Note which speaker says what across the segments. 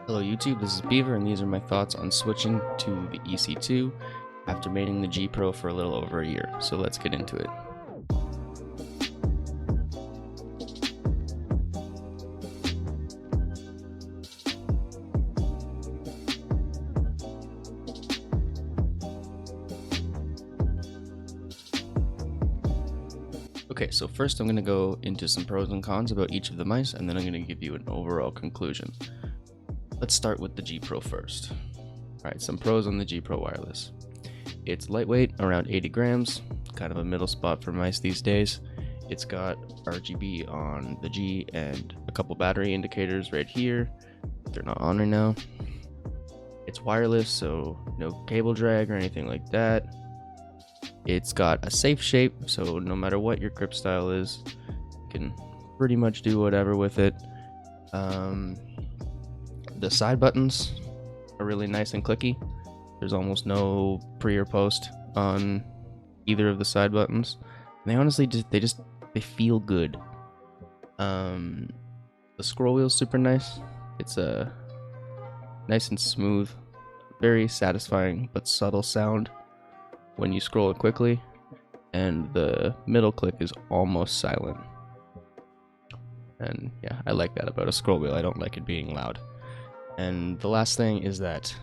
Speaker 1: Hello YouTube, this is Beaver and these are my thoughts on switching to the EC2 after mating the Gpro for a little over a year, so let's get into it. Okay, so first I'm going to go into some pros and cons about each of the mice, and then I'm going to give you an overall conclusion. Let's start with the Gpro first. Alright, some pros on the Gpro Wireless. It's lightweight, around 80 grams, kind of a middle spot for mice these days. It's got RGB on the G and a couple battery indicators right here. They're not on right now. It's wireless, so no cable drag or anything like that. It's got a safe shape, so no matter what your grip style is, you can pretty much do whatever with it. The side buttons are really nice and clicky. There's almost no pre or post on either of the side buttons. And they honestly they feel good. The scroll wheel is super nice. It's a nice and smooth, very satisfying but subtle sound when you scroll it quickly, and the middle click is almost silent. And yeah, I like that about a scroll wheel. I don't like it being loud. And the last thing is that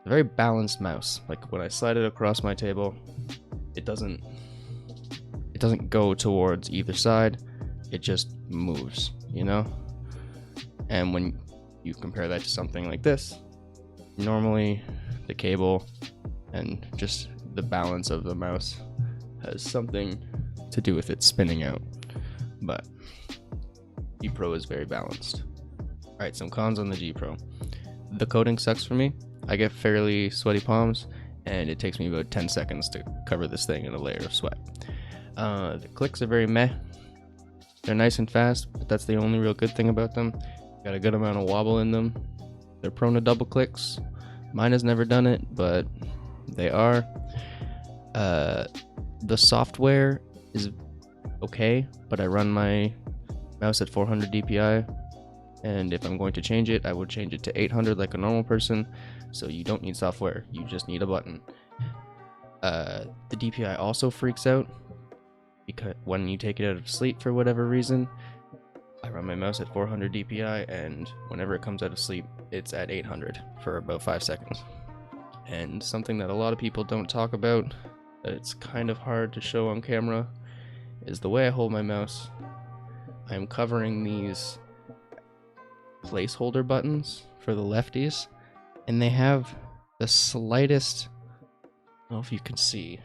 Speaker 1: a very balanced mouse. Like when I slide it across my table, it doesn't go towards either side. It just moves, you know? And when you compare that to something like this, normally the cable and just the balance of the mouse has something to do with it spinning out. But Gpro is very balanced. Alright, some cons on the Gpro. The coating sucks for me. I get fairly sweaty palms, and it takes me about 10 seconds to cover this thing in a layer of sweat. The clicks are very meh. They're nice and fast, but that's the only real good thing about them. Got a good amount of wobble in them. They're prone to double clicks. Mine has never done it, but they are. The software is okay, but I run my mouse at 400 DPI, and if I'm going to change it, I would change it to 800 like a normal person. So you don't need software, you just need a button. The DPI also freaks out because when you take it out of sleep for whatever reason. I run my mouse at 400 DPI, and whenever it comes out of sleep, it's at 800 for about 5 seconds. And something that a lot of people don't talk about, that it's kind of hard to show on camera, is the way I hold my mouse. I'm covering these placeholder buttons for the lefties, and they have the slightest, I don't know if you can see,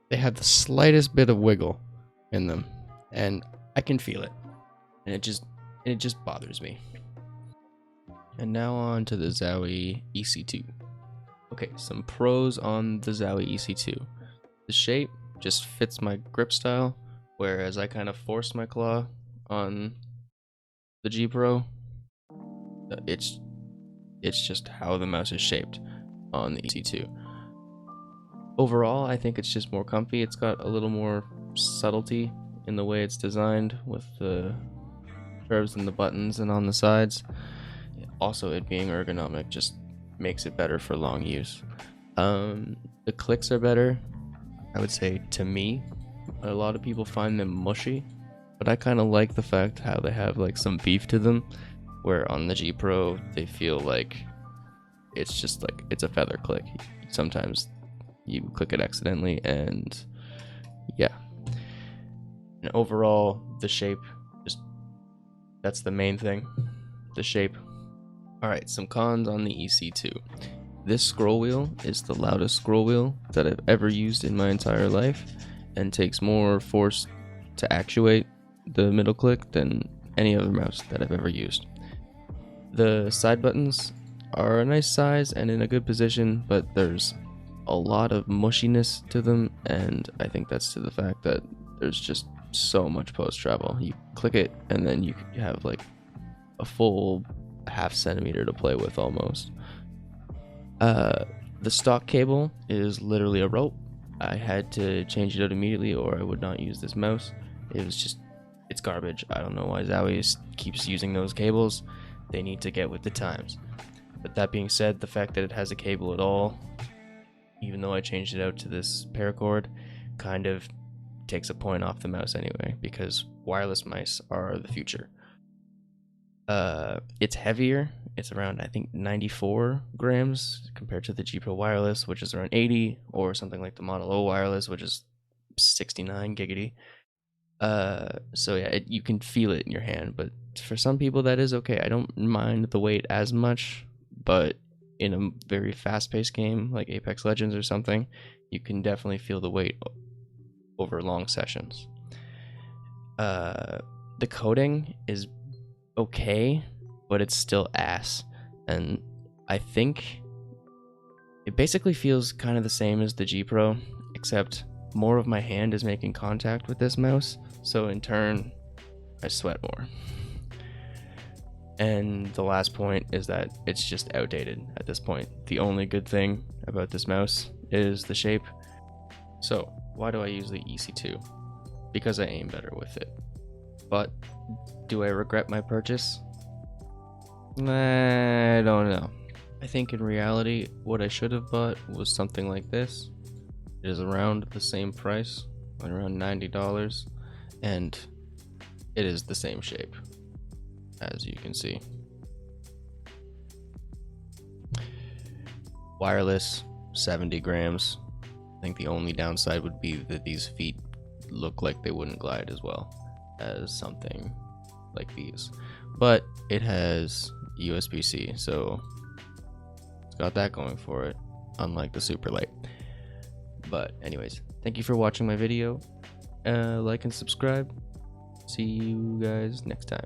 Speaker 1: they have the slightest bit of wiggle in them, and I can feel it, and it just bothers me. And now on to the Zowie EC2. Okay, some pros on the Zowie EC2. The shape just fits my grip style, whereas I kind of forced my claw on the Gpro. It's just how the mouse is shaped on the EC2. Overall, I think it's just more comfy. It's got a little more subtlety in the way it's designed with the curves and the buttons and on the sides. Also, it being ergonomic just makes it better for long use. The clicks are better, I would say, to me. A lot of people find them mushy, but I kind of like the fact how they have like some beef to them, where on the Gpro they feel like it's just like it's a feather click. Sometimes you click it accidentally, and yeah. And overall, the shape, that's the main thing, the shape. Alright, some cons on the EC2. This scroll wheel is the loudest scroll wheel that I've ever used in my entire life, and takes more force to actuate the middle click than any other mouse that I've ever used. The side buttons are a nice size and in a good position, but there's a lot of mushiness to them, and I think that's to the fact that there's just so much post travel. You click it and then you have like a full half centimeter to play with almost. The stock cable is literally a rope. I had to change it out immediately or I would not use this mouse. It's garbage. I don't know why Zowie keeps using those cables. They need to get with the times. But that being said, the fact that it has a cable at all, even though I changed it out to this paracord, kind of takes a point off the mouse anyway, because wireless mice are the future. It's heavier. It's around, I think, 94 grams compared to the Gpro Wireless, which is around 80, or something like the Model O Wireless, which is 69 giggity. So yeah, you can feel it in your hand, but for some people that is okay. I don't mind the weight as much, but in a very fast-paced game like Apex Legends or something, you can definitely feel the weight over long sessions. The coding is okay, but it's still ass, and I think it basically feels kind of the same as the Gpro, except more of my hand is making contact with this mouse, so in turn I sweat more. And the last point is that it's just outdated at this point. The only good thing about this mouse is the shape. So why do I use the EC2? Because I aim better with it. But do I regret my purchase? I don't know. I think in reality what I should have bought was something like this. It is around the same price, around $90, and it is the same shape, as you can see. Wireless, 70 grams. I think the only downside would be that these feet look like they wouldn't glide as well as something like these. But it has USB-C, so it's got that going for it, unlike the super light. But anyways, thank you for watching my video. Like and subscribe. See you guys next time.